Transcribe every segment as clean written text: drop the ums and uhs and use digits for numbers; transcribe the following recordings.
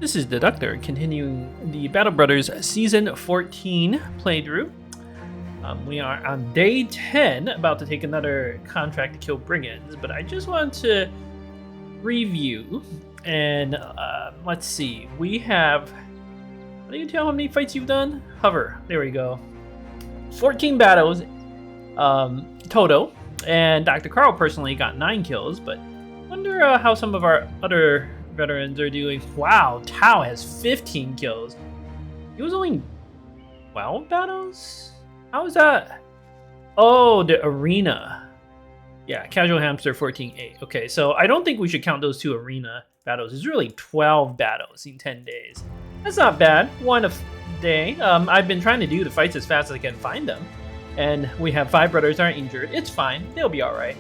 This is Deductor, continuing the Battle Brothers Season 14 playthrough. We are on day 10, about to take another contract to kill brigands, but I just want to review, and let's see. We have, what do you tell how many fights you've done? Hover, there we go. 14 battles total, and Dr. Carl personally got 9 kills, but wonder how some of our other veterans are doing. Wow, Tao has 15 kills. He was only 12 battles? How is that? Oh, the arena. Yeah, Casual Hamster 14-8. Okay, so I don't think we should count those 2 arena battles. It's really 12 battles in 10 days. That's not bad. One a day. I've been trying to do the fights as fast as I can find them. And we have 5 brothers that are injured. It's fine. They'll be alright.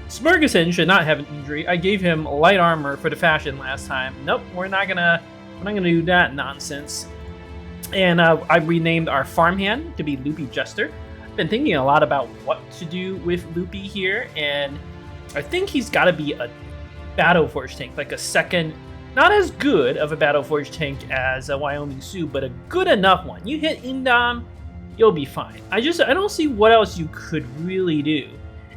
Smurgerson should not have an injury. I gave him light armor for the fashion last time. Nope, we're not gonna do that nonsense. And I renamed our farmhand to be Loopy Jester. I've been thinking a lot about what to do with Loopy here, and I think he's got to be a Battleforge tank, like a second, not as good of a Battleforge tank as a Wyoming Sioux, but a good enough one. You hit Indom, you'll be fine. I don't see what else you could really do.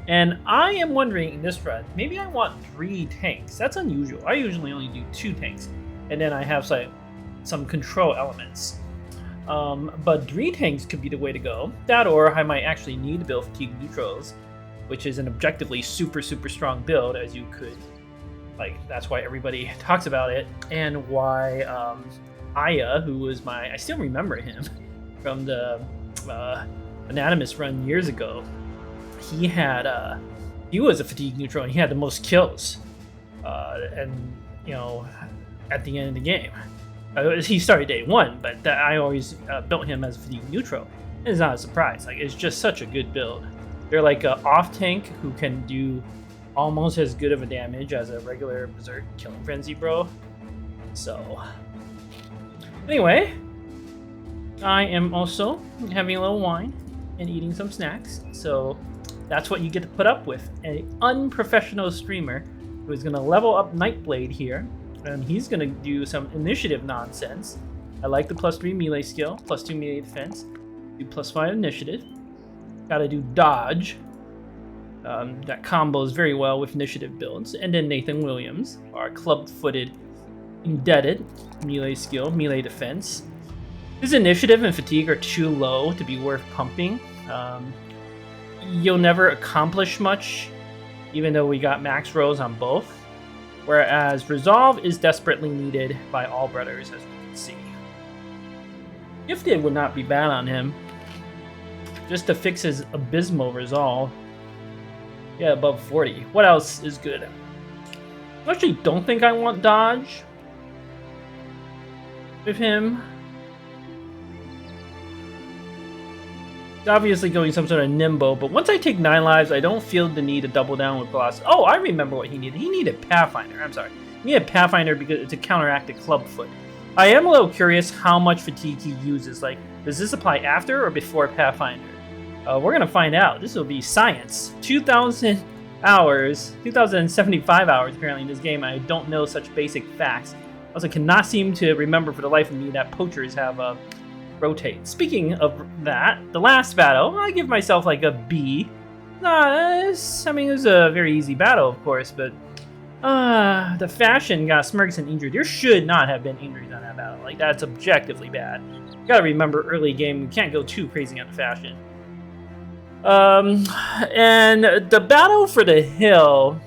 And I am wondering in this run, maybe I want 3 tanks. That's unusual. I usually only do 2 tanks, and then I have some control elements. But 3 tanks could be the way to go. That, or I might actually need to build fatigue neutrals, which is an objectively super strong build, as you could, that's why everybody talks about it, and why Aya, who was I still remember him from the Anonymous run years ago. He had he was a fatigue neutral, and he had the most kills, and at the end of the game. He started day 1, but I always built him as a fatigue neutral. And it's not a surprise. It's just such a good build. They're like an off tank who can do almost as good of a damage as a regular Berserk Killing Frenzy bro. So anyway, I am also having a little wine and eating some snacks. So that's what you get to put up with. An unprofessional streamer who is going to level up Nightblade here. And he's going to do some initiative nonsense. I like the +3 melee skill, +2 melee defense, do +5 initiative. Gotta do dodge. That combos very well with initiative builds. And then Nathan Williams, our club-footed, indebted melee skill, melee defense. His initiative and fatigue are too low to be worth pumping. You'll never accomplish much, even though we got max rolls on both. Whereas Resolve is desperately needed by all brothers, as we can see. Gifted would not be bad on him, just to fix his abysmal Resolve. Yeah, above 40. What else is good? I actually don't think I want dodge with him. It's obviously going some sort of nimble, but once I take 9 lives, I don't feel the need to double down with velocity. Oh, I remember what he needed. He needed Pathfinder. I'm sorry. He needed Pathfinder because to counteract the Clubfoot. I am a little curious how much fatigue he uses. Does this apply after or before Pathfinder? We're going to find out. This will be science. 2,000 hours, 2,075 hours apparently in this game. I don't know such basic facts. I also cannot seem to remember for the life of me that poachers have rotate. Speaking of that, the last battle, I give myself a B. It was a very easy battle, of course, but the fashion got Smurgerson injured. There should not have been injuries on that battle. That's objectively bad. You gotta remember, early game, we can't go too crazy on the fashion. And the battle for the hill,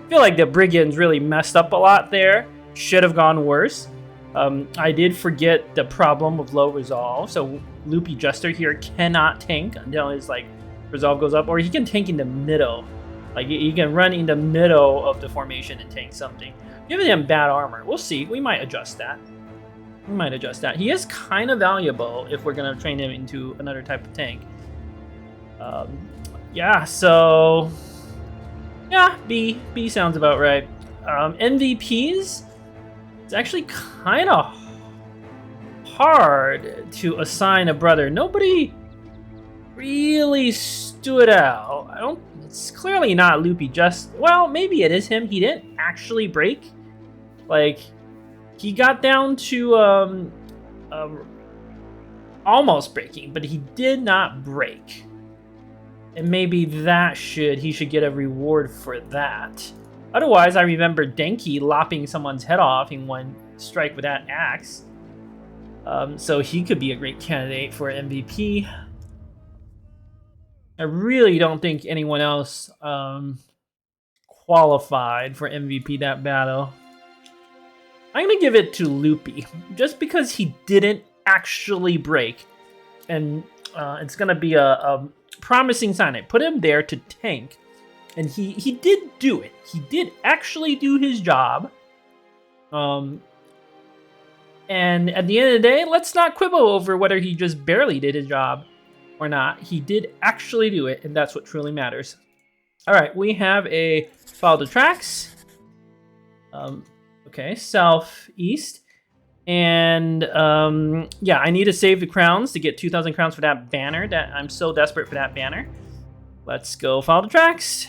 I feel like the brigands really messed up a lot there. Should have gone worse. I did forget the problem of low resolve, so Loopy Jester here cannot tank until his resolve goes up, or he can tank in the middle. He can run in the middle of the formation and tank something. Giving him bad armor. We'll see. We might adjust that. He is kind of valuable if we're gonna train him into another type of tank. Yeah. So yeah, B sounds about right. MVPs. It's actually kind of hard to assign a brother. Nobody really stood out. It's clearly not Loopy. Well, maybe it is him. He didn't actually break. He got down to almost breaking, but he did not break. And maybe he should get a reward for that. Otherwise, I remember Denki lopping someone's head off in one strike with that axe. So he could be a great candidate for MVP. I really don't think anyone else qualified for MVP that battle. I'm going to give it to Loopy, just because he didn't actually break. And it's going to be a promising sign. I put him there to tank, and he did do it. He did actually do his job. And at the end of the day, let's not quibble over whether he just barely did his job or not. He did actually do it, and that's what truly matters. All right, we have a follow the tracks. Okay, southeast. And yeah, I need to save the crowns to get 2,000 crowns for that banner. That I'm so desperate for that banner. Let's go follow the tracks.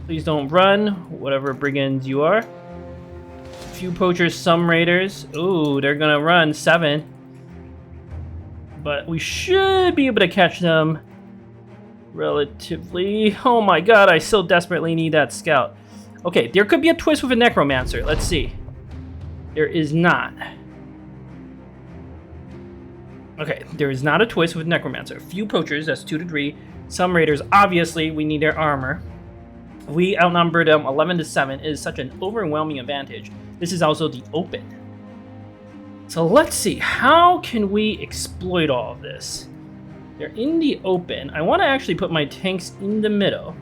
Please don't run, whatever brigands you are. Few poachers, some raiders. Ooh, they're gonna run 7. But we should be able to catch them relatively. Oh my god, I so desperately need that scout. Okay, there could be a twist with a necromancer. Let's see. There is not. Okay, there is not a twist with necromancer. A few poachers, that's 2 to 3. Some raiders, obviously, we need their armor. We outnumber them 11 to 7. It is such an overwhelming advantage. This is also the open. So let's see, how can we exploit all of this? They're in the open. I want to actually put my tanks in the middle.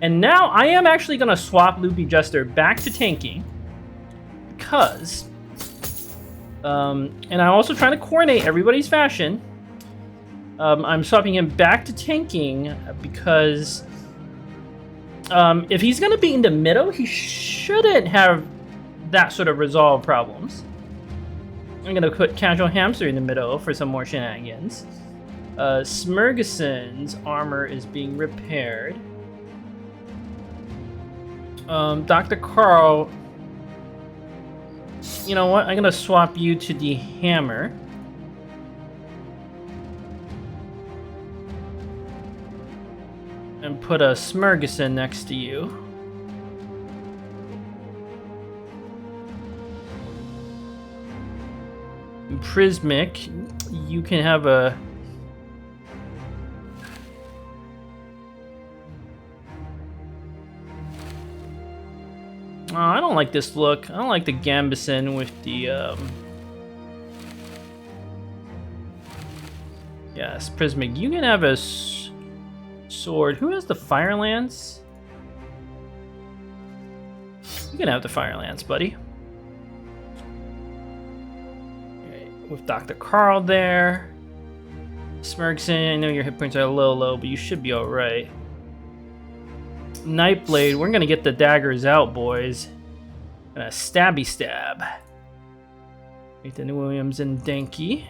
And now I am actually going to swap Loopy Jester back to tanking. Because, and I'm also trying to coordinate everybody's fashion. I'm swapping him back to tanking because if he's going to be in the middle, he shouldn't have that sort of resolve problems. I'm going to put Casual Hamster in the middle for some more shenanigans. Smurgeson's armor is being repaired. Dr. Carl, you know what? I'm going to swap you to the hammer. And put a Smurgeson next to you. Prismic, you can have a... Oh, I don't like this look. I don't like the Gambison with the, Yes, Prismic, you can have a sword. Who has the Fire Lance? You can have the Fire Lance, buddy. With Dr. Carl there. Smurgeson, I know your hit points are a little low, but you should be alright. Nightblade, we're gonna get the daggers out, boys. And a stabby stab. Ethan Williams and Denki.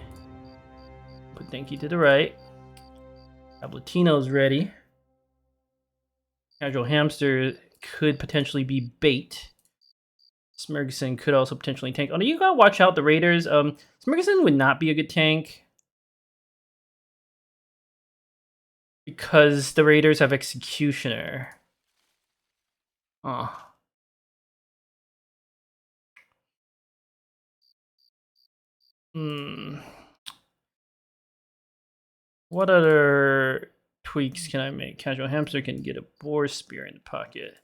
Put Denki to the right. Ablatino's ready. Casual Hamster could potentially be bait. Smurgeson could also potentially tank. Oh, you gotta watch out the raiders. Smurgeson would not be a good tank. Because the raiders have Executioner. Oh. What other tweaks can I make? Casual Hamster can get a boar spear in the pocket.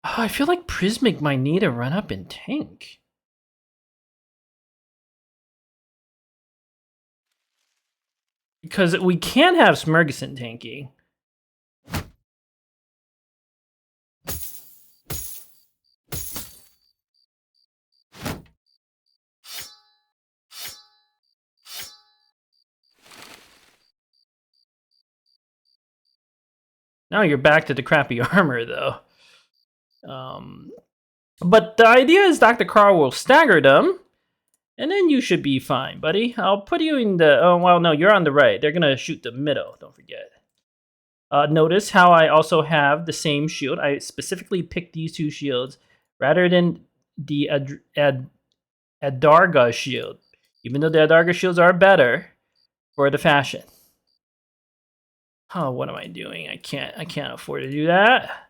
Oh, I feel like Prismic might need to run up and tank. Because we can't have Smurgeson tanking. Now you're back to the crappy armor, though. But the idea is Dr. Carl will stagger them, and then you should be fine, buddy. I'll put you in the... Oh, well, no, you're on the right. They're going to shoot the middle, don't forget. Notice how I also have the same shield. I specifically picked these two shields rather than the Adarga shield, even though the Adarga shields are better for the fashion. Oh, what am I doing? I can't afford to do that.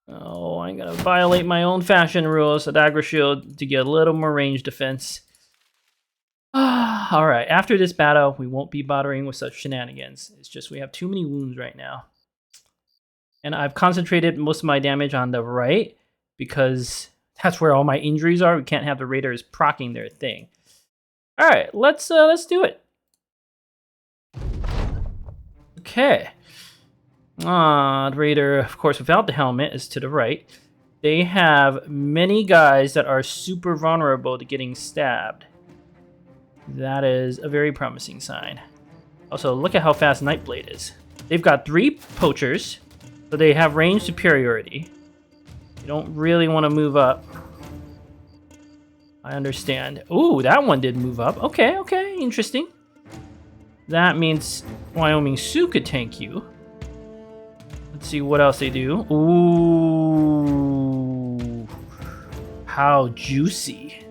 Oh, I'm gonna violate my own fashion rules. Adarga shield to get a little more range defense. All right, after this battle, we won't be bothering with such shenanigans. It's just we have too many wounds right now. And I've concentrated most of my damage on the right because that's where all my injuries are. We can't have the raiders proccing their thing. All right, let's do it. Okay. The raider, of course, without the helmet is to the right. They have many guys that are super vulnerable to getting stabbed. That is a very promising sign. Also, look at how fast Nightblade is. They've got 3 poachers, so they have range superiority. You don't really want to move up. I understand. Ooh, that one did move up. Okay, interesting. That means Wyoming Sioux could tank you. Let's see what else they do. Ooh, how juicy.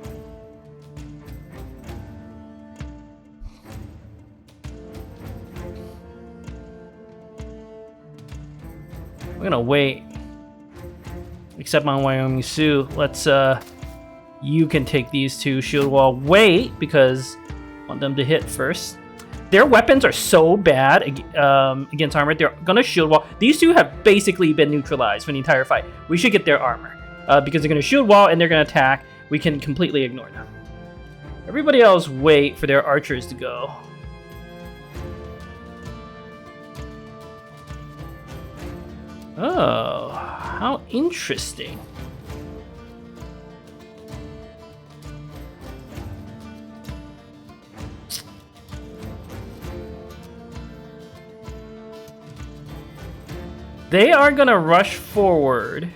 We're gonna wait. Except on Wyoming Sioux. Let's you can take these 2 shield wall. Wait, because I want them to hit first. Their weapons are so bad against armor. They're gonna shield wall. These 2 have basically been neutralized for the entire fight. We should get their armor because they're gonna shield wall and they're gonna attack. We can completely ignore them. Everybody else wait for their archers to go. Oh, how interesting. They are gonna rush forward.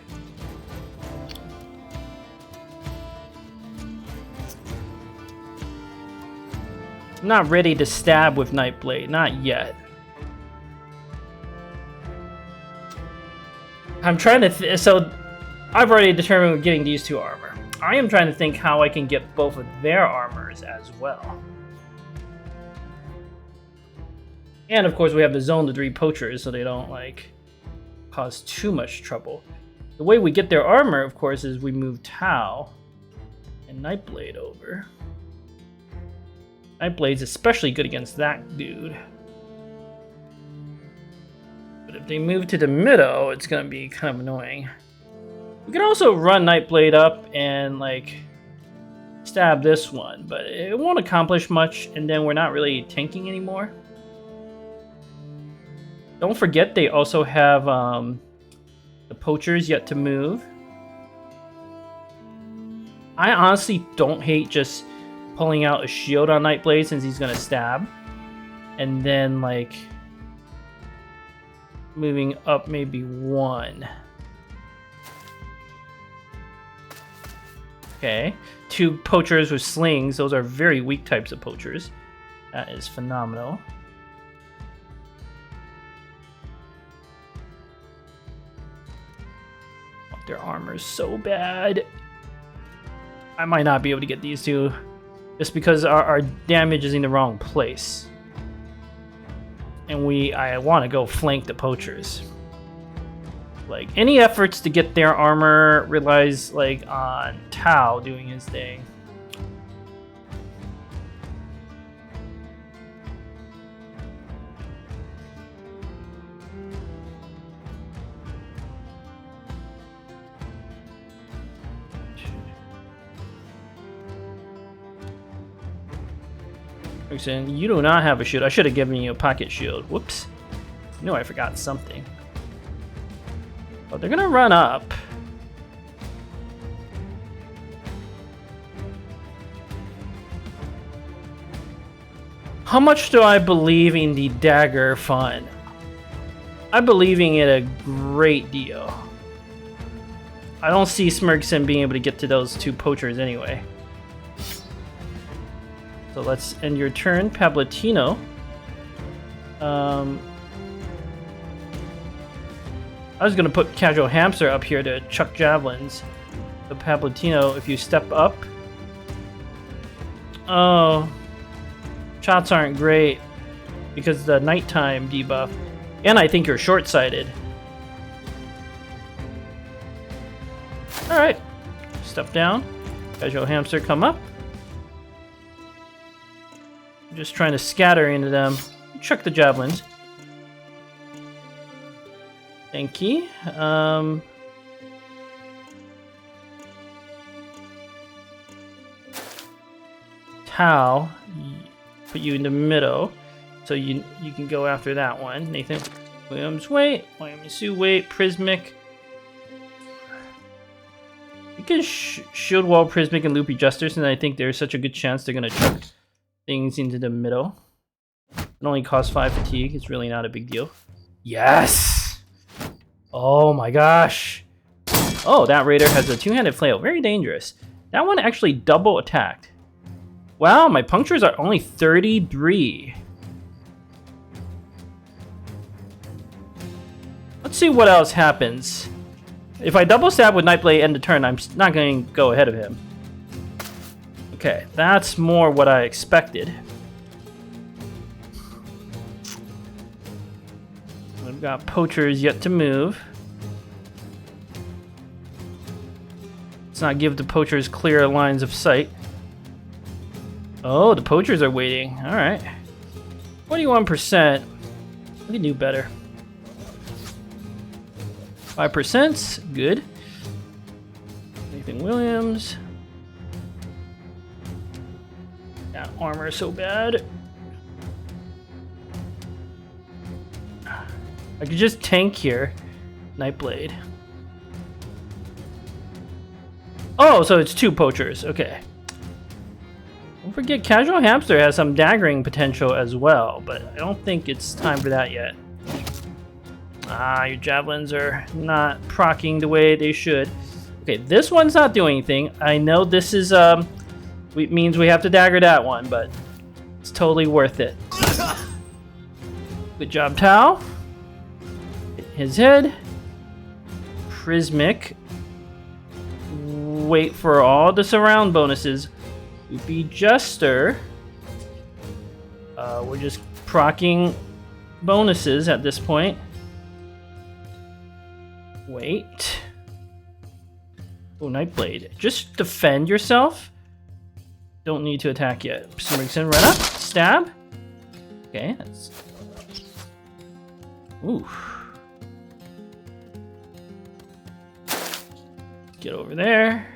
I'm not ready to stab with Nightblade, not yet. I'm trying to so I've already determined we're getting these 2 armor. I am trying to think how I can get both of their armors as well. And of course we have to zone the 3 poachers so they don't like cause too much trouble. The way we get their armor, of course, is we move Tau and Nightblade over. Nightblade's especially good against that dude. But if they move to the middle, it's gonna be kind of annoying. We can also run Nightblade up and like stab this one, but it won't accomplish much, and then we're not really tanking anymore. Don't forget they also have the poachers yet to move. I honestly don't hate just pulling out a shield on Nightblade since he's gonna stab, and then like moving up maybe 1. Okay, 2 poachers with slings. Those are very weak types of poachers. That is phenomenal. Their armor's so bad. I might not be able to get these 2 just because our damage is in the wrong place. And I want to go flank the poachers. Like, any efforts to get their armor relies like on Tau doing his thing. You do not have a shield. I should have given you a pocket shield. Whoops. I knew I forgot something. But they're gonna run up. How much do I believe in the dagger fun? I'm believing it a great deal. I don't see Smirkson being able to get to those 2 poachers anyway. So let's end your turn, Pablatino. I was gonna put Casual Hamster up here to chuck javelins. So Pablatino, if you step up. Oh, shots aren't great because the nighttime debuff, and I think you're short-sighted. All right, step down. Casual Hamster, come up. I'm just trying to scatter into them. Chuck the javelins. Thank you. Tau, put you in the middle, so you can go after that one. Nathan Williams, wait. Wyoming Sue, wait. Prismic. You can shield wall Prismic and Loopy Justice, and I think there's such a good chance they're gonna chuck things into the middle. It only costs 5 fatigue. It's really not a big deal. Yes! Oh my gosh. Oh, that raider has a two-handed flail. Very dangerous. That one actually double attacked. Wow, my punctures are only 33. Let's see what else happens. If I double stab with Nightblade end of turn, I'm not going to go ahead of him. Okay, that's more what I expected. We've got poachers yet to move. Let's not give the poachers clear lines of sight. Oh, the poachers are waiting. Alright. 41%. We can do better. 5%. Good. Nathan Williams. That armor is so bad. I could just tank here. Nightblade. Oh, so it's 2 poachers. Okay. Don't forget, Casual Hamster has some daggering potential as well, but I don't think it's time for that yet. Ah, your javelins are not proccing the way they should. Okay, this one's not doing anything. I know this is means we have to dagger that one, but it's totally worth it. Good job, Tau. Hit his head. Prismic. Wait for all the surround bonuses. Loopy Jester. We're just proccing bonuses at this point. Wait. Oh, Nightblade. Just defend yourself. Don't need to attack yet. Smrigson, run up. Stab. Okay, that's... Ooh. Get over there.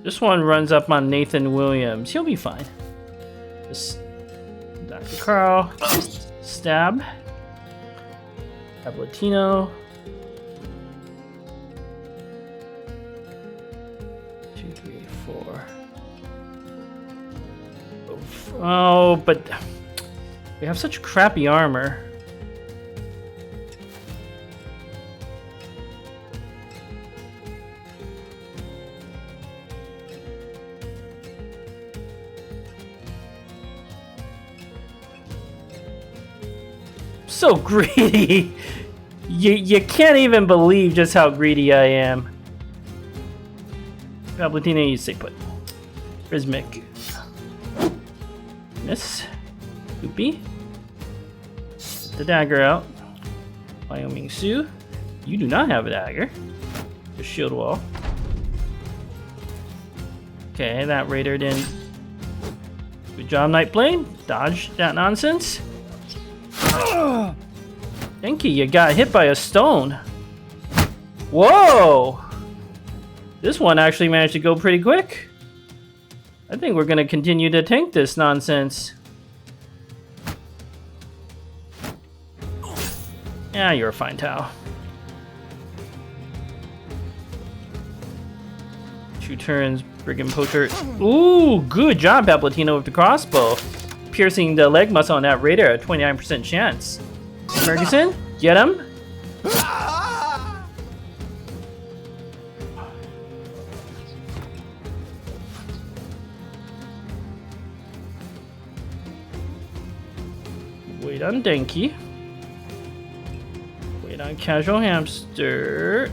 This one runs up on Nathan Williams. He'll be fine. Just Dr. Carl. Stab. Pablatino. 2, 3, 4. Oh, but we have such crappy armor. So greedy. You can't even believe just how greedy I am. Pablatino, you stay put. Prismic. Miss. Loopy. Get the dagger out. Wyoming Sue. You do not have a dagger. Just shield wall. Okay, that raider didn't. Good job, Nightblade. Dodge that nonsense. Thank you, you got hit by a stone. Whoa! This one actually managed to go pretty quick. I think we're gonna continue to tank this nonsense. Yeah, you're a fine, Tau. 2 turns, Brigand Poacher. Ooh, good job, Pablatino, with the crossbow. Piercing the leg muscle on that raider at 29% chance. Ferguson, get him. Wait on Denki. Wait on Casual Hamster.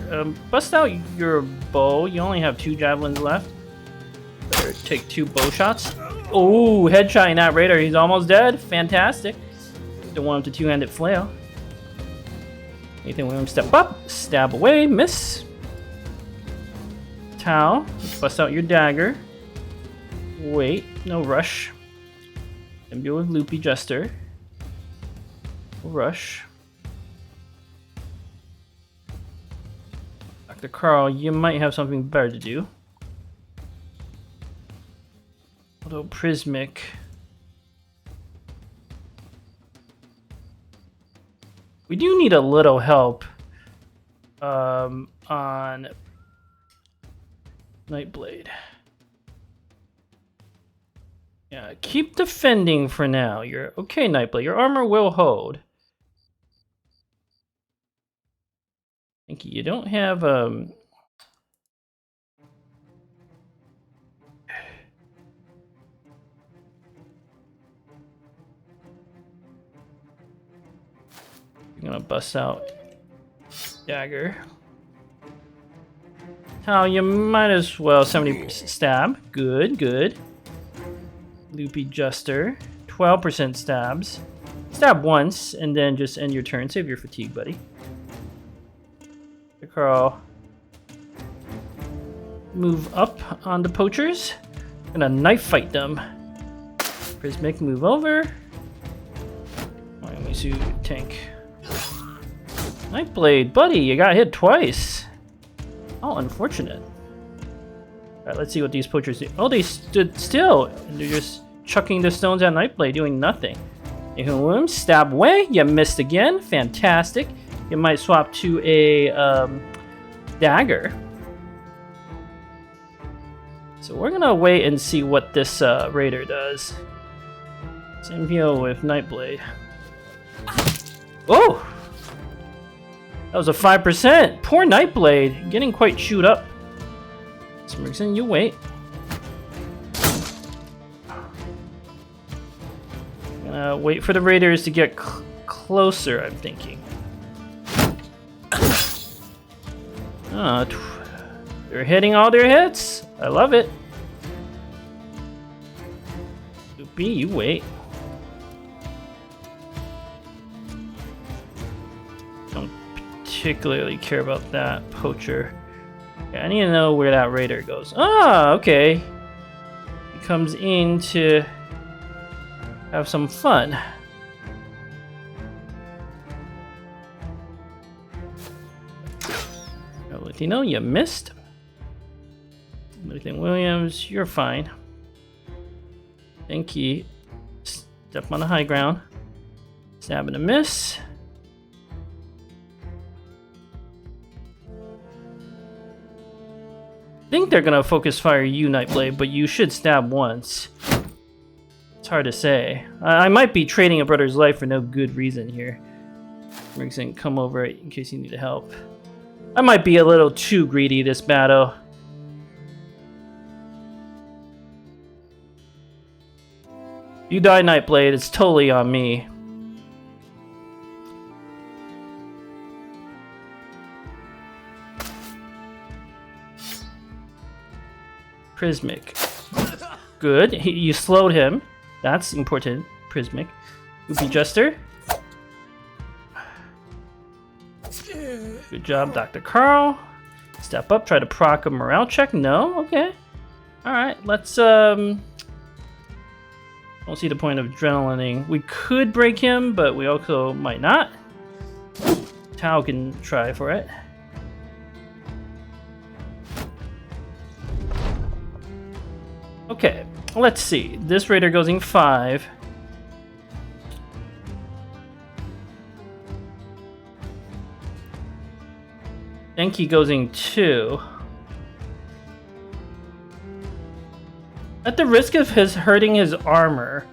Bust out your bow. You only have 2 javelins left. Better take 2 bow shots. Oh, headshot in that raider. He's almost dead. Fantastic. Don't want him to 2-handed flail. Nathan Williams, step up. Stab away. Miss. Tau, bust out your dagger. Wait, no rush. Then deal with Loopy Jester. No rush. Dr. Carl, you might have something better to do. Although Prismic. We do need a little help on Nightblade. Yeah, keep defending for now. You're okay, Nightblade. Your armor will hold. Thank you. You don't have You're gonna bust out dagger. Oh, you might as well 70% stab. Good, good. Loopy Jester, 12% stabs. Stab once and then just end your turn. Save your fatigue, buddy. Carl, move up on the poachers. Gonna knife fight them. Prismic, move over. Misu, tank. Nightblade, buddy, you got hit twice. Oh, unfortunate. Alright, let's see what these poachers do. Oh, they stood still. And they're just chucking the stones at Nightblade, doing nothing. Boom, stab away. You missed again. Fantastic. You might swap to a dagger. So we're gonna wait and see what this raider does. Same deal with Nightblade. Oh! That was a 5%. Poor Nightblade, getting quite chewed up. Smurkson, you wait. Gonna wait for the raiders to get closer, I'm thinking. They're hitting all their hits. I love it. Loopy, you wait. Don't particularly care about that poacher. Yeah, I need to know where that raider goes. Ah, okay. He comes in to have some fun. Latino, you missed. Nathan Williams, you're fine. Thank you. Step on the high ground. Stab and a miss. I think they're gonna focus fire you, Nightblade, but you should stab once. It's hard to say. I might be trading a brother's life for no good reason here. Rickson, come over in case you need help. I might be a little too greedy this battle. You die, Nightblade. It's totally on me. Prismic. Good. You slowed him. That's important. Prismic. Loopy Jester. Good job, Dr. Carl. Step up, try to proc a morale check. No? Okay. Alright, let's, don't see the point of adrenalining. We could break him, but we also might not. Tau can try for it. Okay, let's see. This raider goes in 5. Denki goes in 2. At the risk of his hurting his armor,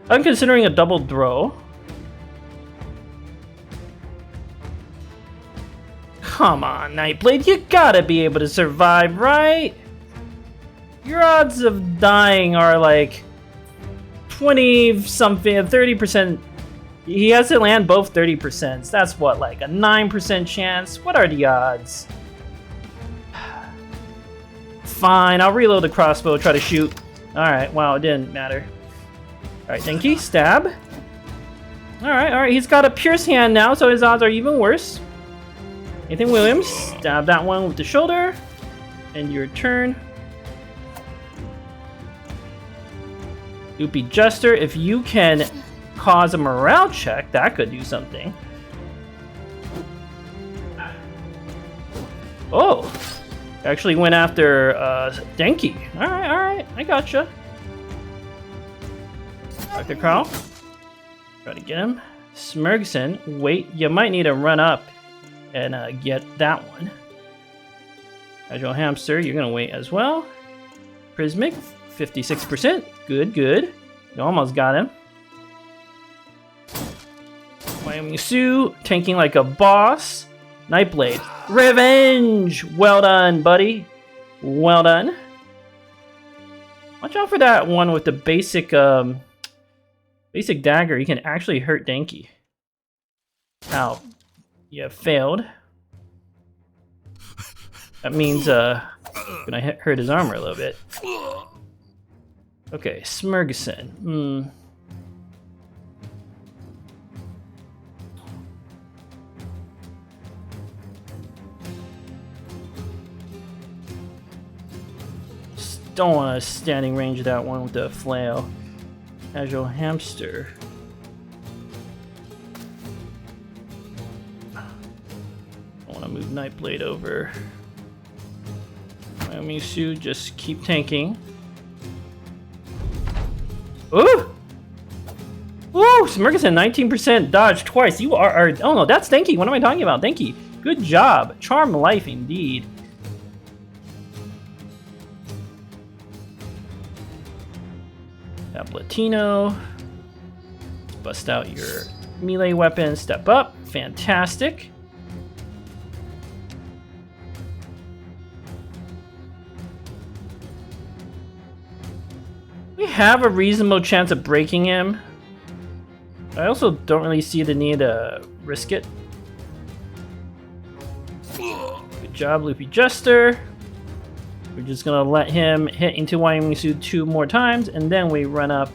I'm considering a double throw. Come on, Nightblade, you gotta be able to survive, right? Your odds of dying are like 20 something, 30%. He has to land both 30%. That's what, like a 9% chance? What are the odds? Fine, I'll reload the crossbow, try to shoot. Alright, wow, it didn't matter. Alright, Denki, stab. Alright, he's got a pierce hand now, so his odds are even worse. Nathan Williams, stab that one with the shoulder. End your turn. Loopy Jester, if you can cause a morale check, that could do something. Oh! Actually went after Denki. Alright, I gotcha. Dr. Carl. Try to get him. Smurgson, wait, you might need to run up and get that one. Agile Hamster, you're gonna wait as well. Prismic, 56%. Good. You almost got him. Wyoming Sue, tanking like a boss. Nightblade, revenge! Well done, buddy. Well done. Watch out for that one with the basic basic dagger. You can actually hurt Denki. Ow. You failed. That means gonna hurt his armor a little bit. Okay, Smurgson. Don't want to standing range that one with the flail. Agile Hamster. I want to move Nightblade over. Wyoming Sue, just keep tanking. Ooh! Ooh! Smurgson, 19% dodge twice. You are. Oh no, that's Denki. What am I talking about? Denki. Good job. Charm life indeed. Latino. Bust out your melee weapon. Step up. Fantastic. We have a reasonable chance of breaking him. I also don't really see the need to risk it. Good job, Loopy Jester. We're just gonna let him hit into Wyoming Sue 2 more times, and then we run up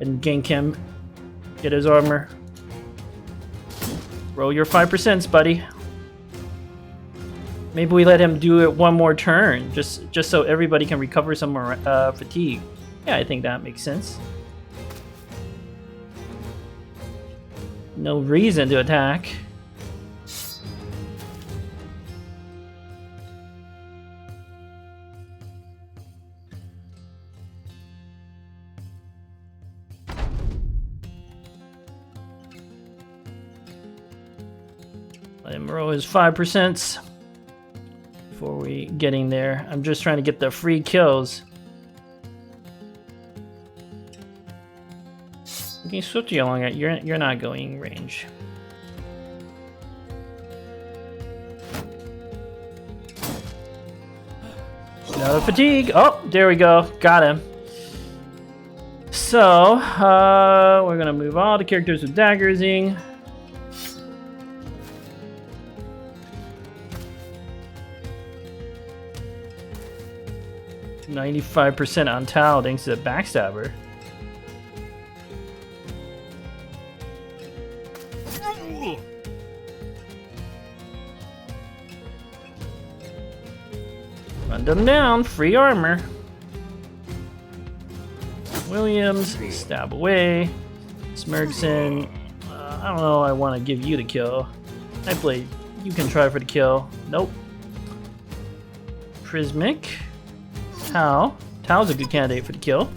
and gank him. Get his armor. Roll your 5%, buddy. Maybe we let him do it one more turn, just so everybody can recover some more fatigue. Yeah, I think that makes sense. No reason to attack. Let him roll his 5% before we getting there. I'm just trying to get the free kills. You can switch you along it. You're not going range. Another fatigue. Oh, there we go. Got him. So we're gonna move all the characters with daggersing. 95% on Tao thanks to the backstabber. Run them down, free armor. Williams, stab away. Smurgson, I don't know, I want to give you the kill. Nightblade, you can try for the kill. Nope. Prismic. Tao's a good candidate for the kill.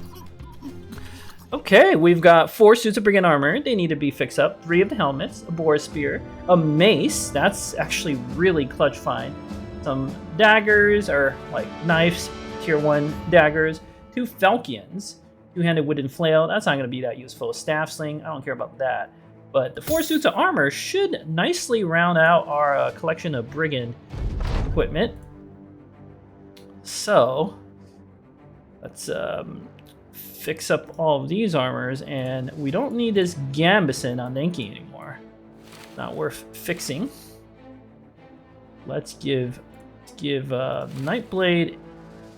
Okay, we've got 4 suits of brigand armor. They need to be fixed up. 3 of the helmets, a boar spear, a mace. That's actually really clutch find. Some daggers, or like knives, tier 1 daggers. 2 falchions, 2-handed wooden flail. That's not going to be that useful. Staff sling, I don't care about that. But the 4 suits of armor should nicely round out our collection of brigand equipment. So Let's fix up all of these armors, and we don't need this Gambison on Denki anymore. Not worth fixing. Let's give Nightblade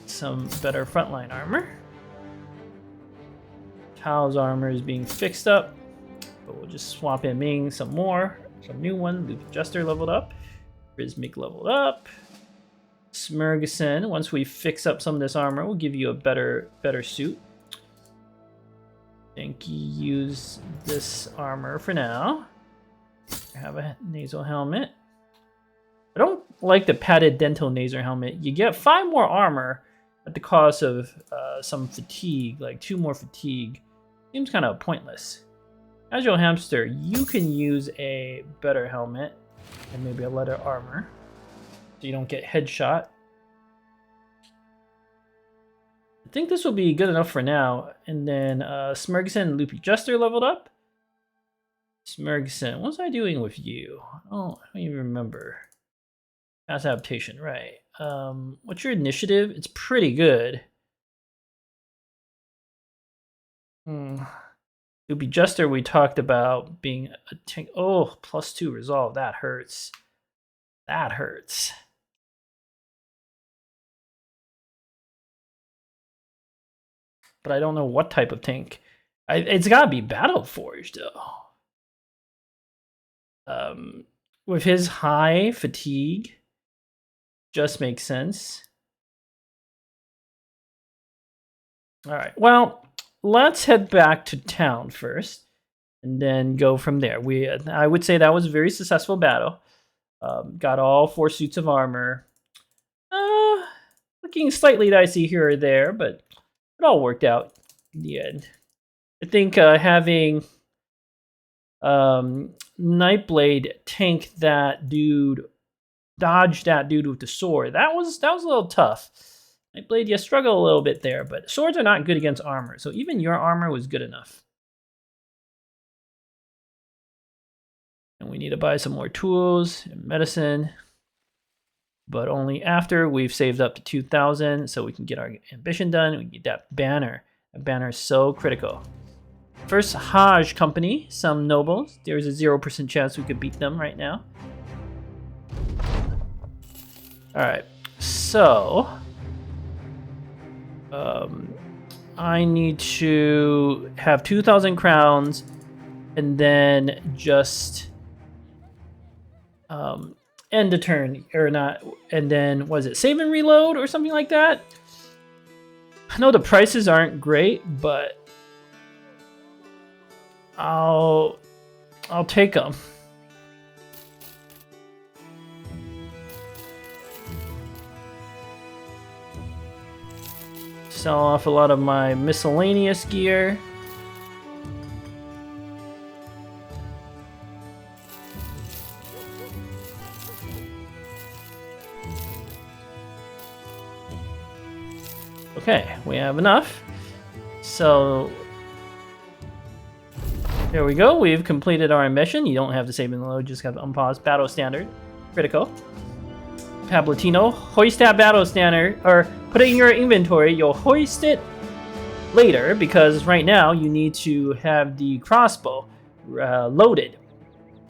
some better frontline armor. Tao's armor is being fixed up, but we'll just swap in Ming some new one. Loop Adjuster leveled up. Rhythmic leveled up. Smurgison, once we fix up some of this armor, we'll give you a better suit. Denki, use this armor for now. I have a nasal helmet. I don't like the padded dental nasal helmet. You get 5 more armor at the cost of some fatigue, like 2 more fatigue. Seems kind of pointless. Agile Hamster, you can use a better helmet and maybe a leather armor so you don't get headshot. I think this will be good enough for now. And then Smurgison and Loopy Jester leveled up. Smurgison, what was I doing with you? Oh, I don't even remember. Pass adaptation, right. What's your initiative? It's pretty good. Loopy Jester, we talked about being a tank. Oh, +2 resolve. That hurts. That hurts. But I don't know what type of tank. It's got to be Battle Forged, though. With his high fatigue, just makes sense. All right. Well, let's head back to town first, and then go from there. I would say that was a very successful battle. Got all 4 suits of armor. Looking slightly dicey here or there, but it all worked out in the end. I think having Nightblade tank that dude, dodge that dude with the sword, that was a little tough. Nightblade, you struggle a little bit there, but swords are not good against armor, so even your armor was good enough. And we need to buy some more tools and medicine, but only after we've saved up to 2,000 so we can get our ambition done. We get that banner. That banner is so critical. First, Hajj Company, some nobles. There's a 0% chance we could beat them right now. Alright, so I need to have 2,000 crowns and then just end a turn, or not, and then was it save and reload or something like that? I know the prices aren't great, but I'll take them. Sell off a lot of my miscellaneous gear. Okay, we have enough. So there we go. We've completed our mission. You don't have to save and load, just have to unpause. Battle standard, critical. Pablatino, hoist that battle standard, or put it in your inventory. You'll hoist it later because right now you need to have the crossbow loaded.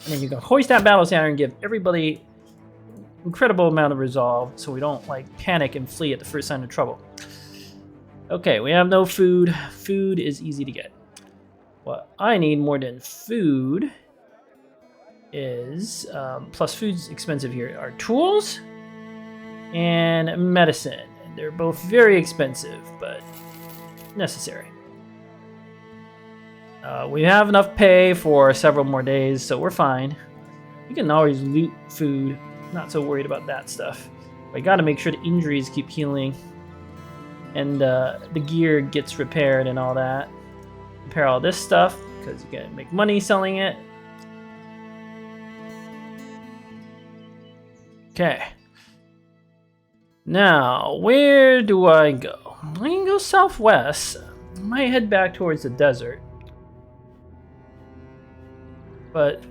And then you can hoist that battle standard and give everybody incredible amount of resolve so we don't like panic and flee at the first sign of trouble. Okay, we have no food. Food is easy to get. What I need more than food is, plus food's expensive here, are tools and medicine. And they're both very expensive, but necessary. We have enough pay for several more days, so we're fine. We can always loot food. Not so worried about that stuff. But I gotta make sure the injuries keep healing. And the gear gets repaired and all that. Repair all this stuff, because you can make money selling it. Okay. Now, where do I go? I can go southwest. I might head back towards the desert. But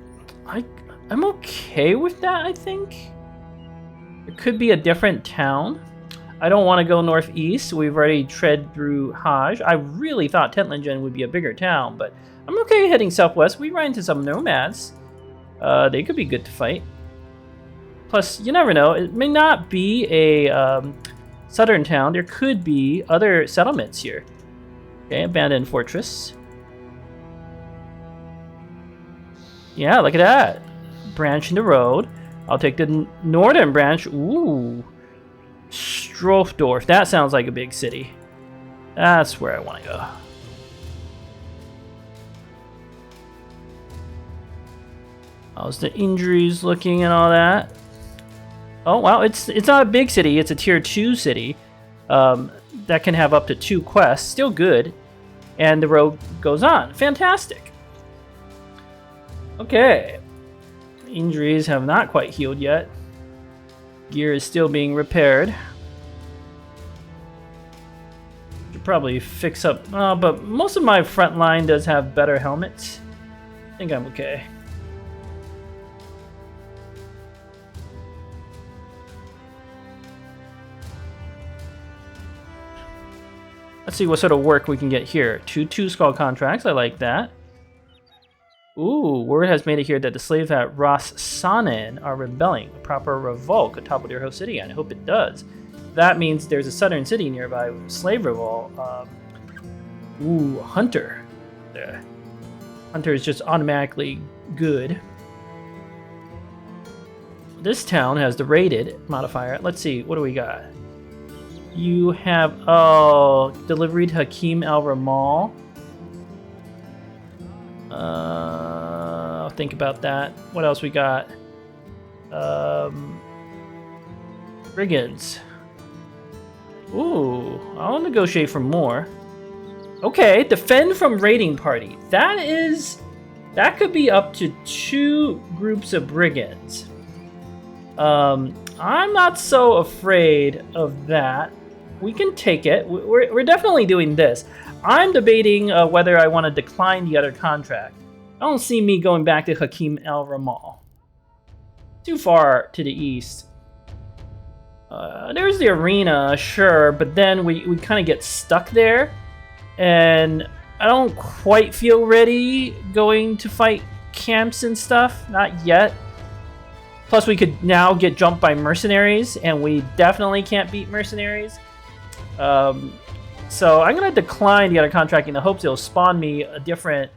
I'm okay with that, I think. It could be a different town. I don't want to go northeast. We've already tread through Hajj. I really thought Tentlingen would be a bigger town, but I'm okay heading southwest. We run into some nomads. They could be good to fight. Plus, you never know. It may not be a southern town. There could be other settlements here. Okay, abandoned fortress. Yeah, look at that. Branch in the road. I'll take the northern branch. Ooh. Stroofdorf. That sounds like a big city. That's where I want to go. How's the injuries looking and all that? Oh, wow. It's not a big city. It's a tier 2 city. That can have up to 2 quests. Still good. And the road goes on. Fantastic. Okay. Injuries have not quite healed yet. Gear is still being repaired. Should probably fix up. But most of my front line does have better helmets. I think I'm okay. Let's see what sort of work we can get here. 2 skull contracts. I like that. Ooh, word has made it here that the slaves at Ras Sanen are rebelling. A proper revolt could topple their host city, and I hope it does. That means there's a southern city nearby with a slave revolt. Ooh, Hunter. Yeah. Hunter is just automatically good. This town has the rated modifier. Let's see, what do we got? You have, delivery to Hakim al-Ramal. I'll think about that. What else we got? Brigands. Ooh, I'll negotiate for more. Okay, defend from raiding party. That could be up to 2 groups of brigands. I'm not so afraid of that. We can take it. We're definitely doing this. I'm debating whether I want to decline the other contract. I don't see me going back to Hakim al-Ramal. Too far to the east. There's the arena, sure, but then we kind of get stuck there. And I don't quite feel ready going to fight camps and stuff. Not yet. Plus, we could now get jumped by mercenaries, and we definitely can't beat mercenaries. So I'm going to decline the other contract in the hopes it'll spawn me a different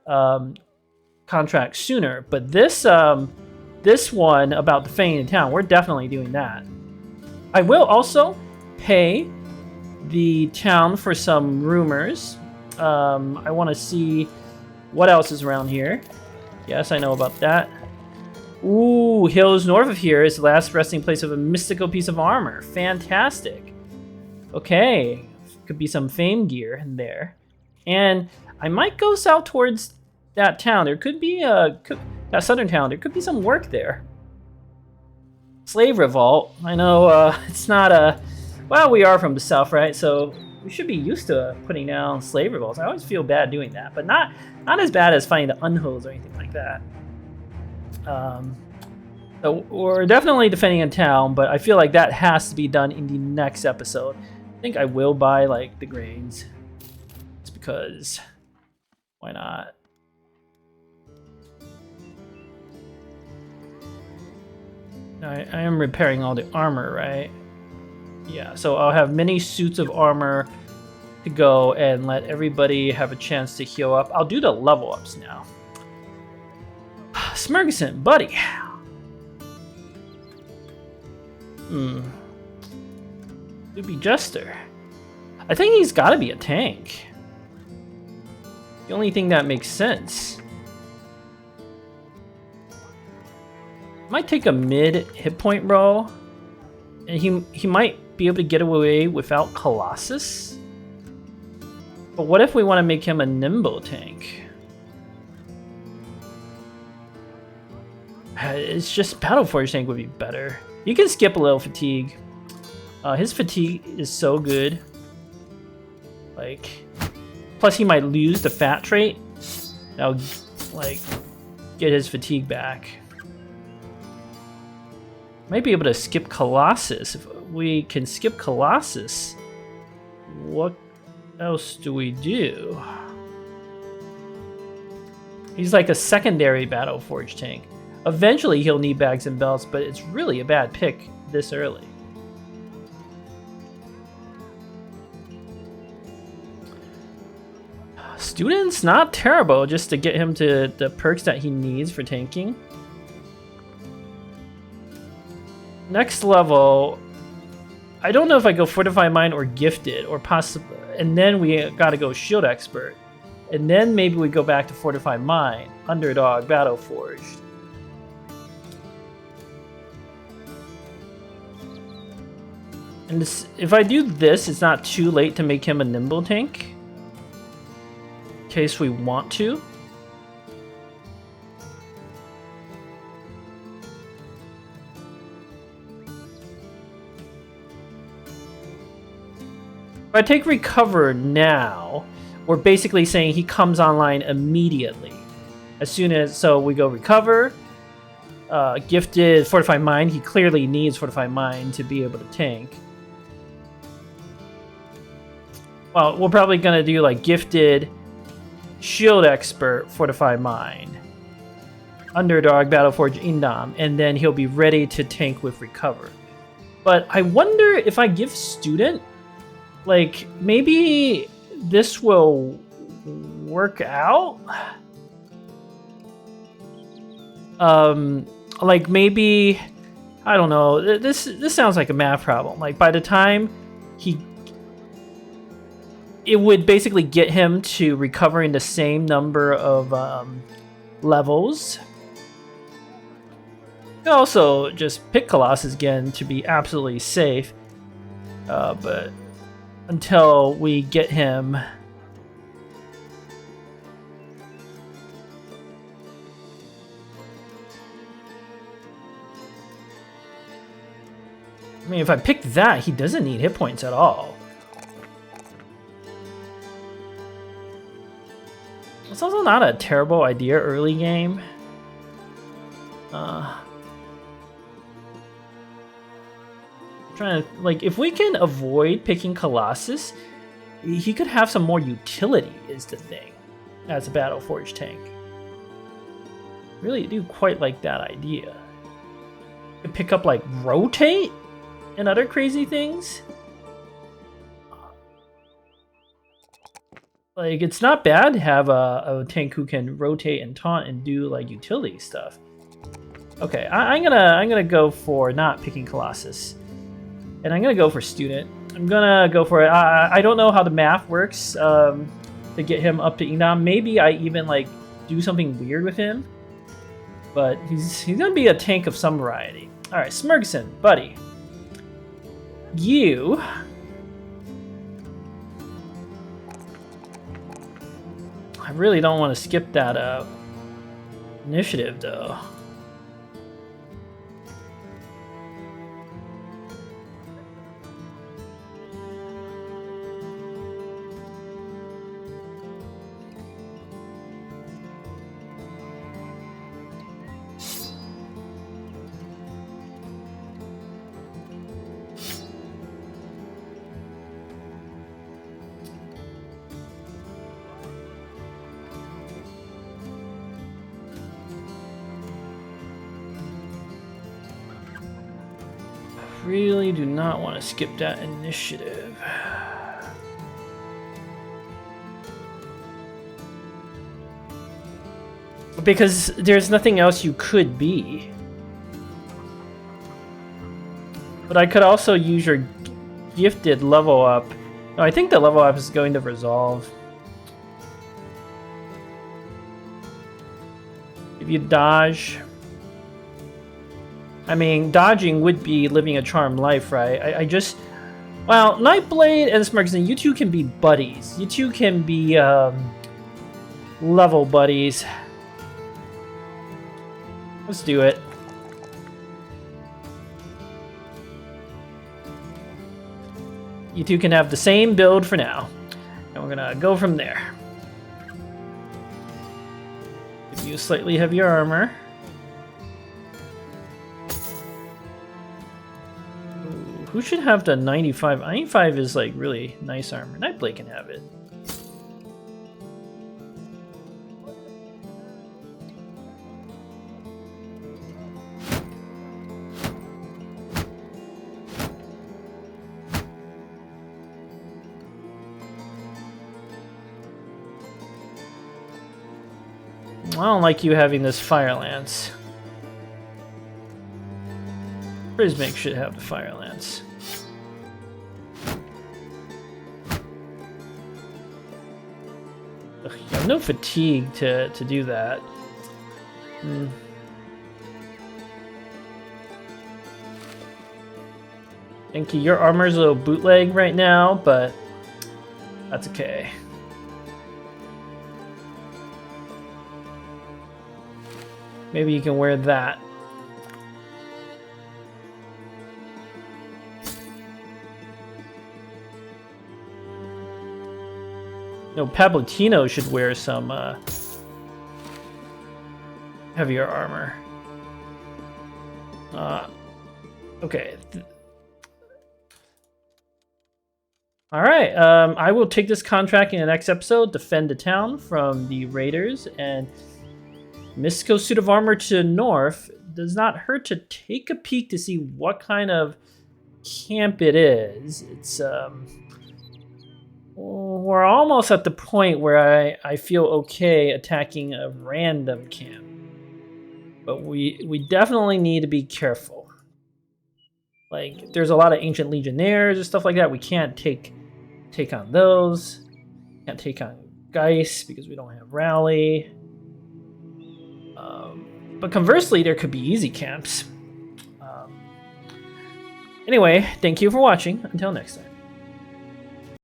contract sooner. But this one about defending the town, we're definitely doing that. I will also pay the town for some rumors. I want to see what else is around here. Yes, I know about that. Ooh, hills north of here is the last resting place of a mystical piece of armor. Fantastic. Okay, could be some fame gear in there. And I might go south towards that town. There could be that southern town. There could be some work there. Slave revolt. I know it's not a... Well, we are from the south, right? So we should be used to putting down slave revolts. I always feel bad doing that, but not as bad as fighting the unhos or anything like that. So we're definitely defending a town, but I feel like that has to be done in the next episode. I think I will buy like the grains. It's because why not? I am repairing all the armor, right? Yeah, so I'll have many suits of armor to go and let everybody have a chance to heal up. I'll do the level ups now. Smergison, buddy. Doobie Jester. I think he's got to be a tank. The only thing that makes sense. Might take a mid hit point roll, and he might be able to get away without Colossus. But what if we want to make him a nimble tank? It's just Battle Forge tank would be better. You can skip a little fatigue. His fatigue is so good. Like, plus he might lose the fat trait. That'll like get his fatigue back. Might be able to skip Colossus we can skip Colossus. What else do we do? He's like a secondary Battle Forge tank. Eventually he'll need bags and belts, but it's really a bad pick this early. Student's not terrible, just to get him to the perks that he needs for tanking. Next level, I don't know if I go Fortify Mind or Gifted, or possibly, and then we gotta go Shield Expert. And then maybe we go back to Fortify Mind, Underdog, Battle Forged. And this, if I do this, it's not too late to make him a Nimble tank. In case we want to. If I take Recover now, we're basically saying he comes online immediately. As soon as, so we go Recover, Gifted, Fortify Mind. He clearly needs Fortify Mind to be able to tank. Well, we're probably gonna do like Gifted, Shield Expert, Fortify Mind, Underdog, Battleforge, Indom, and then he'll be ready to tank with Recover. But I wonder if I give Student, like, maybe this will work out? Like maybe, I don't know, this sounds like a math problem. Like by the time it would basically get him to recovering the same number of levels. You can also just pick Colossus again to be absolutely safe. But until we get him... I mean, if I pick that, he doesn't need hit points at all. It's also not a terrible idea early game. Trying to, like, if we can avoid picking Colossus, he could have some more utility is the thing as a Battle Forge tank. Really do quite like that idea. Could pick up like Rotate and other crazy things. Like, it's not bad to have a tank who can rotate and taunt and do like utility stuff. Okay, I'm gonna go for not picking Colossus, and I'm gonna go for Student. I'm gonna go for it. I don't know how the math works to get him up to Enam. Maybe I even like do something weird with him, but he's gonna be a tank of some variety. All right, Smirgson, buddy, you. I really don't want to skip that initiative, though. Really do not want to skip that initiative. Because there's nothing else you could be. But I could also use your gifted level up. No, I think the level up is going to resolve. If you dodge... I mean, dodging would be living a charmed life, right? I just... Well, Nightblade and Smirgson, you two can be buddies. You two can be, level buddies. Let's do it. You two can have the same build for now. And we're gonna go from there. Give you slightly heavier armor. Ooh. who should have the 95? 95 is like really nice armor. Nightblade can have it. I don't like you having this fire lance. Prismic should have the fire lance. Ugh, you have no fatigue to do that. Enki, your armor's a little bootleg right now, but that's okay. Maybe you can wear that. No, Pablotino should wear some heavier armor. Okay. Alright, I will take this contract in the next episode, defend the town from the raiders, and Mystical suit of armor to north. Does not hurt to take a peek to see what kind of camp it is. It's we're almost at the point where I feel okay attacking a random camp, but we definitely need to be careful. Like, there's a lot of ancient legionnaires and stuff like that. We can't take on those. Can't take on Geist because we don't have rally. But conversely, there could be easy camps. Anyway, thank you for watching. Until next time.